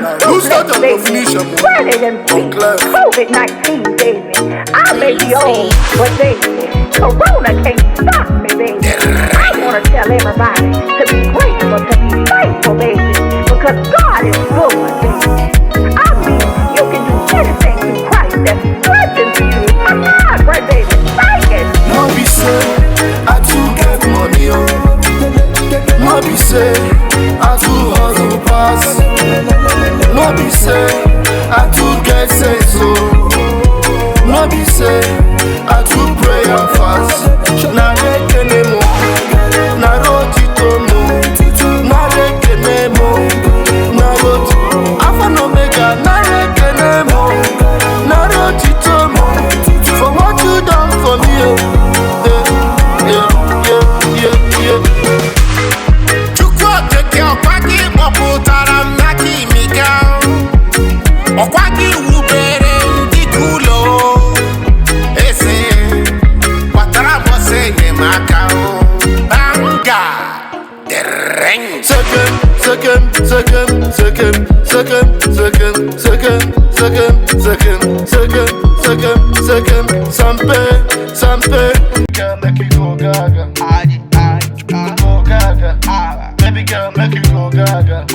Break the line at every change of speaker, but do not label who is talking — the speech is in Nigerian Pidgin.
Who's got the definition? COVID-19, baby. I may be old, but baby, Corona can't stop me, baby. I want to tell everybody to be grateful, to be thankful, baby, because God is good, baby. I mean, you can do anything through Christ that strengthens you. Right, baby, thank it.
No be say, I too get money, oh. No be say, I too hustle pass. No be say, I too get sense, oh. No be say, I too pray and fast. Na reke nemo, na roti tomo, na reke nemo, na roti. Alpha and Omega, na reke nemo, na roti tomo. For what you done for me, yeah.
Chukwu teke okwaki poputara mnaki mika. Okwaki wubere ndikulo. Ese watara bose yemaka o. Banga dereng. Second, sampe. Girl, make you go gaga. Go gaga. Baby girl, make you go gaga.